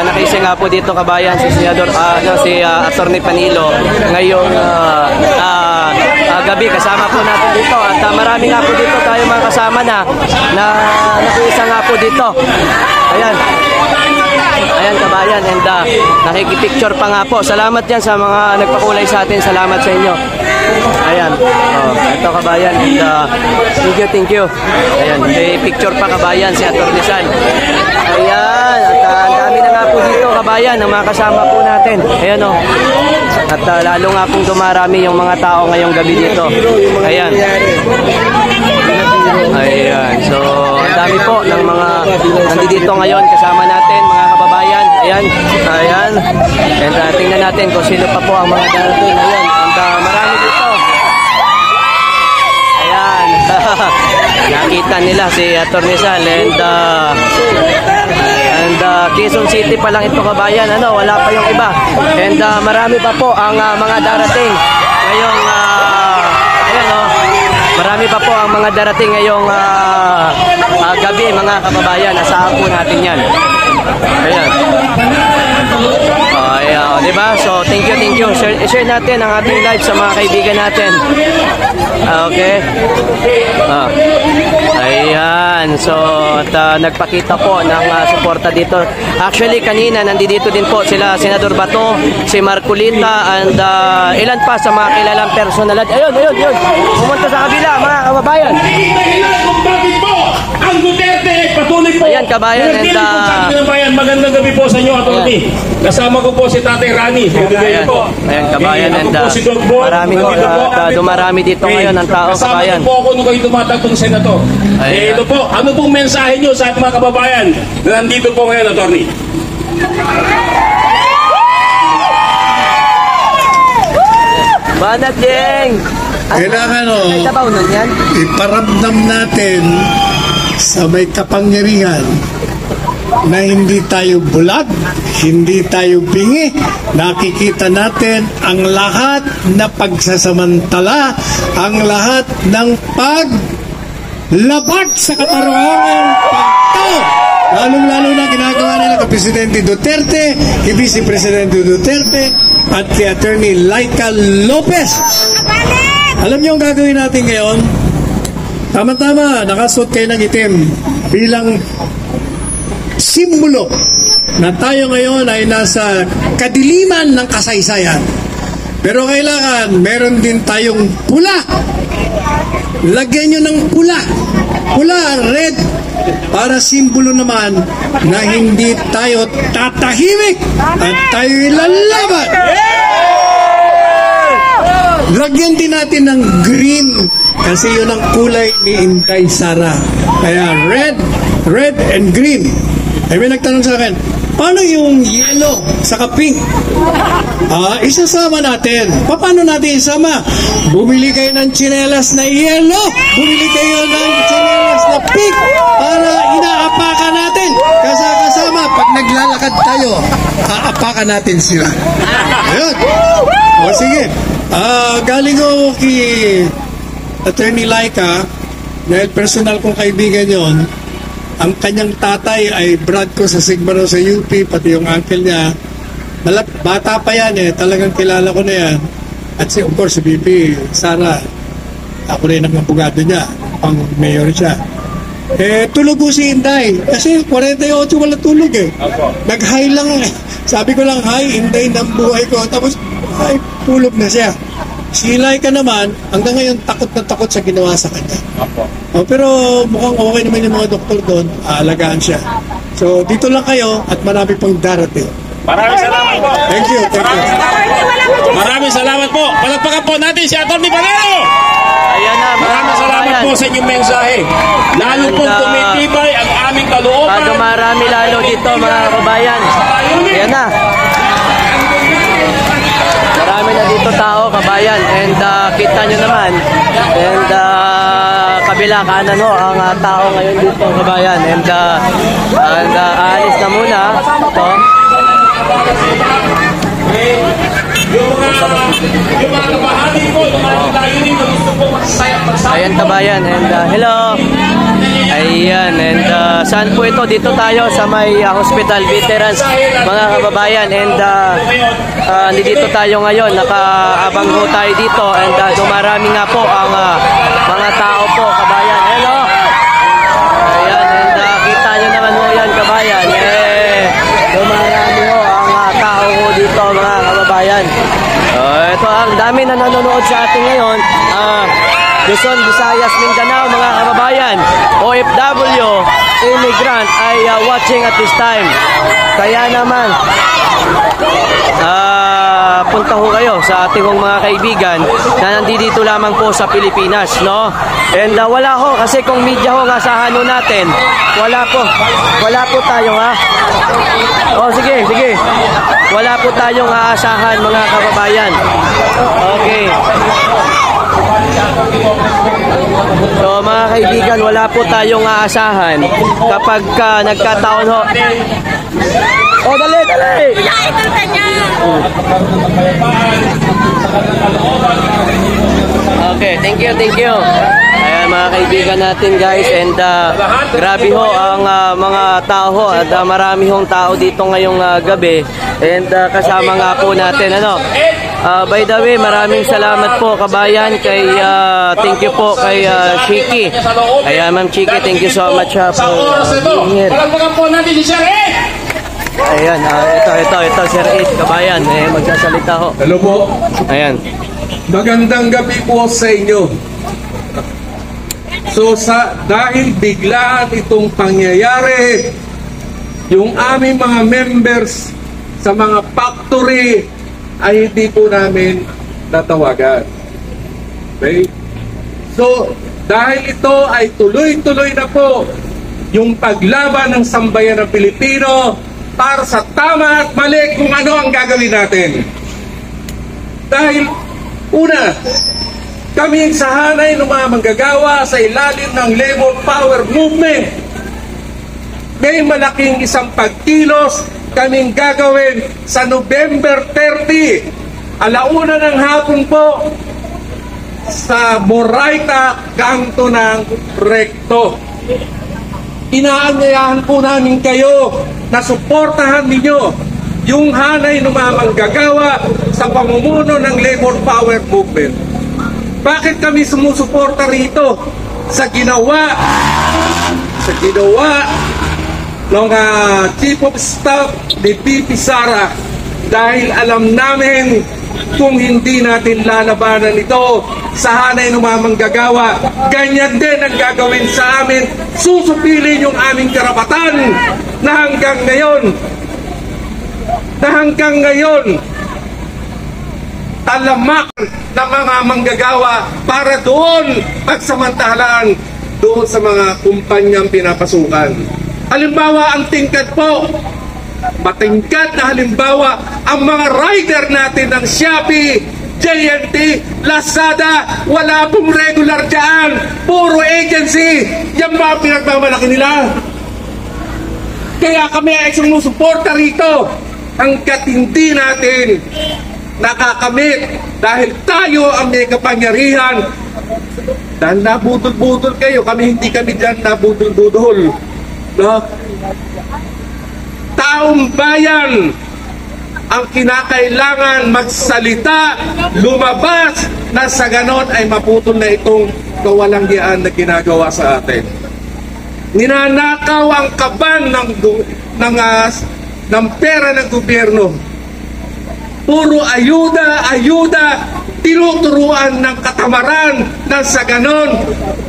nakisa nga po dito kabayan si Senador Attorney Panilo ngayong gabi, kasama po natin dito at marami nga po dito tayo mga kasama na nakisa nga po dito. Ayan kabayan, and nakikipicture pa nga po. Salamat yan sa mga nagpakulay sa atin. Salamat sa inyo. Ayan. Ito kabayan, and thank you. Ayan, may picture pa kabayan si Atty. Sal. Ayan, at ang dami na nga po dito kabayan ng mga kasama po natin. Ayan o. At lalo nga pong dumarami yung mga tao ngayong gabi dito. Ayan. Ayan, so ang dami po ng mga nandito ngayon kasama natin, mga kababayan. Ayan, and tingnan natin kung sino pa po ang mga darating. Ayan, and marami dito. Ayan, nakita nila si Atty. Sal, and Quezon City pa lang ito kabayan, wala pa yung iba. And marami pa po ang mga darating ngayong marami pa po ang mga darating ngayong gabi mga kababayan. Asahan po natin yan. Ayan. Ayan, diba? So, thank you. Share natin ang ating live sa mga kaibigan natin. Okay. Ayan. So, at nagpakita po ng suporta dito. Actually, kanina, nandito din po sila Senador Bato, si Marcolita, and ilan pa sa mga kilalang personalidad. Ayun. Pumunta sa kabila, mga kababayan. Ang Duterte, patuloy po. Ayan, kabayan, and magandang gabi po sa inyo, Atty. Kasama ko po si Tatay Rani. Ayan, kabayan, and marami ko, dumarami dito ngayon ang tao, kabayan. Kasama po ako nung kayo tumatagpong senator. Ito po, ano pong mensahe nyo sa ating mga kababayan na nandito po ngayon, Atty.? Banat, Jeng! Kailangan iparamdam natin sa may kapangyarihan na hindi tayo bulag, hindi tayo bingi. Nakikita natin ang lahat na pagsasamantala, ang lahat ng paglabag sa katarungan pagtao. Lalong-lalo na ginagawa nila kay Presidente Duterte, kay Vice Presidente Duterte, at kay Attorney Laika Lopez. Alam niyo ang gagawin natin ngayon? Tama-tama, nakasuot kayo ng itim bilang simbolo na tayo ngayon ay nasa kadiliman ng kasaysayan. Pero kailangan meron din tayong pula. Lagyan nyo ng pula. Pula, red, para simbolo naman na hindi tayo tatahimik at tayo ilalaban. Lagyan din natin ng green kasi yun ang kulay ni Inday Sara. Kaya red and green. Ay may nagtanong sa akin, paano yung yellow saka pink? Isasama natin. Paano natin isama? Bumili kayo ng tsinelas na yellow, bumili kayo ng tsinelas na pink para inaapakan natin. Kasama, pag naglalakad tayo, aapakan natin sila. Ayun. O sige. Galing ko kay Attorney Laika, dahil personal kong kaibigan yon. Ang kanyang tatay ay brad ko sa Sigma sa UP, pati yung uncle niya. Bata pa yan talagang kilala ko na yan. At of course, si BP Sara, ako rin ang abogado niya, pang mayor siya. Tulog ko si Inday, kasi 48 wala tulog Nag-high lang Sabi ko lang, hi, Inday ng buhay ko. Tapos, ay, tulog na siya. Si Laika naman, hanggang ngayon takot na takot sa ginawa sa kanya. Pero mukhang okay naman yung mga doktor doon, aalagaan siya. So dito lang kayo at marami pang darating. Maraming salamat po. Thank you. Maraming salamat po. Palagpakan po natin si Atty. Panelo. Ayan na, maraming salamat po sa inyong mensahe. Lalo pong tumitibay ang aming kalooban. Dumarami lalo dito mga kabayan. Ayan na. Marami na dito tao, kabayan, and kita nyo naman, and kabila kanan ang tao ngayon dito, kabayan, and aalis na muna ito. Ayan kabayan, and hello. Ayan, and saan po ito? Dito tayo sa may hospital veterans, mga kababayan. And dito tayo ngayon, nakaabang ho tayo dito. And dumarami nga po ang mga tao po, kabayan. Hello! Ayan, and kita nyo naman ho yan, kabayan. Dumarami ho ang tao ho dito, mga kababayan. Ito ang dami na nanonood sa atin ngayon. Luzon, Visayas, Mindanao, mga kababayan, OFW, immigrant ay watching at this time. Kaya naman, punta ho kayo sa ating mga kaibigan na nandito lamang po sa Pilipinas, no? And wala ho, kasi kung media ho asahan ho natin, wala po tayong sige. Wala po tayong aasahan, mga kababayan. Okay. So mga kaibigan, wala po tayong aasahan kapag nagkataon ho. Dali! Okay, thank you. Ayan mga kaibigan natin, guys, and grabe ho ang mga tao ho, at marami hong tao dito ngayong gabi, and kasama nga po natin by the way, maraming salamat po, kabayan, kay thank you po kay Chiki. Ayan, Ma'am Chiki, thank you so much for being here. Palagpagan po natin si Sir Ed. Ayan, ito Sir Ed, kabayan, magsasalita ho. Hello po. Ayan. Magandang gabi po sa inyo. So dahil biglaan itong pangyayari, yung aming mga members sa mga factory ay hindi po namin natawagan. Okay? So dahil ito ay tuloy-tuloy na po yung paglaban ng sambayan ng Pilipino para sa tama at mali kung ano ang gagawin natin. Dahil una, kami sa hanay ng mga manggagawa sa ilalim ng Labor Power Movement. May malaking isang pagkilos kaming gagawin sa November 30, alauna ng hapon po, sa Moraita, Kanto ng Recto. Inaanyayahan po namin kayo na suportahan ninyo yung hanay ng mga manggagawa sa pamumuno ng Labor Power Movement. Bakit kami sumusuporta rito? Sa ginawa ng Chief of Staff ni BP Sara, dahil alam namin kung hindi natin lalabanan ito sa hanay ng mga manggagawa, ganyan din ang gagawin sa amin. Susupilin yung aming karapatan na hanggang ngayon talamak ng mga manggagawa para doon pagsamantalaan doon sa mga kumpanyang pinapasukan. Halimbawa, ang tingkad po, matingkad na halimbawa, ang mga rider natin ng Shopee, JNT, Lazada, wala pong regular dyan, puro agency. Yan ba ang pinagmamalaki nila? Kaya kami ay sumusuporta rito hanggat hindi natin nakakamit, dahil tayo ang may kapangyarihan. Dahil nabudol-budol kayo, hindi kami dyan nabudol-budol. No? Taong bayan ang kinakailangan magsalita, lumabas, na sa ganon ay maputol na itong kawalangyaan na ginagawa sa atin. Ninanakaw ang kaban ng pera ng gobyerno. Puro ayuda, tinuturuan ng katamaran na sa ganon,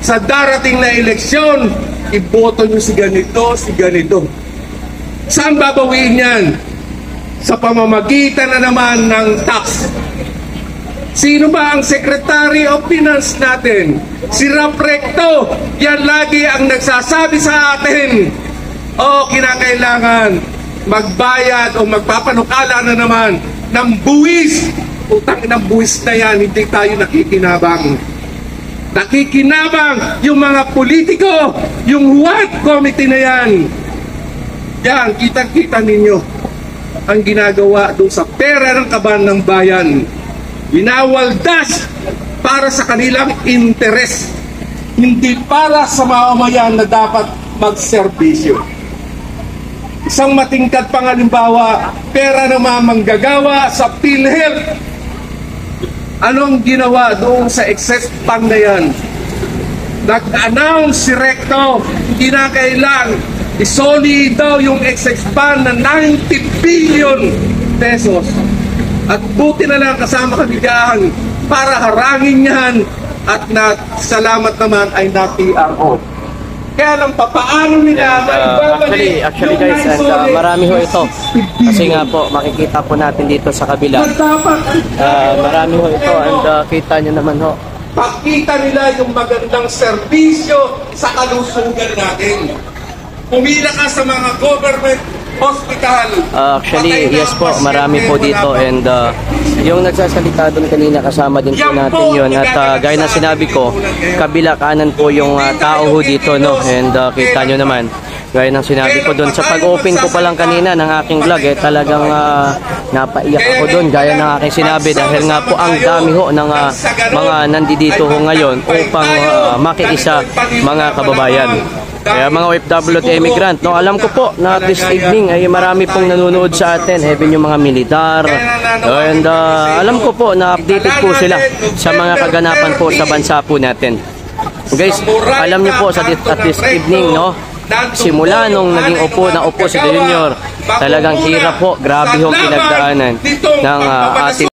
sa darating na eleksyon, iboto nyo si ganito. Saan babawiin yan? Sa pamamagitan na naman ng tax. Sino ba ang Secretary of Finance natin? Si Rap Recto. Yan lagi ang nagsasabi sa atin, kinakailangan magbayad o magpapanukala na naman ng buwis. Utang ng buwis na yan, hindi tayo nakikinabang. Nakikinabang yung mga politiko, yung Huwad Committee na yan. Yan, kitang-kita ninyo ang ginagawa doon sa pera ng kaban ng bayan. Winawaldas para sa kanilang interes. hindi para sa mamamayan na dapat magserbisyo. Isang matingkad pang halimbawa, pera ng mga manggagawa sa PhilHealth. Anong ginawa doon sa excess fund na yan? Nag-announce si Recto, hindi na kailang isoli daw yung excess fund na 90 billion pesos. At buti na lang kasama kabigahan para harangin yan at salamat naman ay na-PRO. Kaya lang papaano nila Actually guys, and marami ho ito. Kasi nga po, makikita po natin dito sa kabila. Marami ho ito and kita nyo naman ho. Pakita nila yung magandang serbisyo sa kalusugan natin. Pumila ka sa mga government hospital. Actually, yes po, marami po dito and yung nagsasalita doon kanina kasama din po natin yun at gaya na sinabi ko, kabila kanan po yung tao ho dito, no? And kita nyo naman, gaya ng sinabi ko doon sa pag-open ko pa lang kanina ng aking vlog, talagang napaiyak ako doon gaya ng aking sinabi dahil nga po ang dami ho ng mga nandito ho ngayon upang makiisa mga kababayan. Kaya mga OFW at immigrant, no, alam ko po na this evening ay marami pong nanonood sa atin, even yung mga militar. And alam ko po na updated po sila sa mga kaganapan po sa bansa po natin. Guys, alam niyo po at this evening, no, simula nung naging upo si De Junior, talagang hirap po, grabe ho pinagdaanan ng ating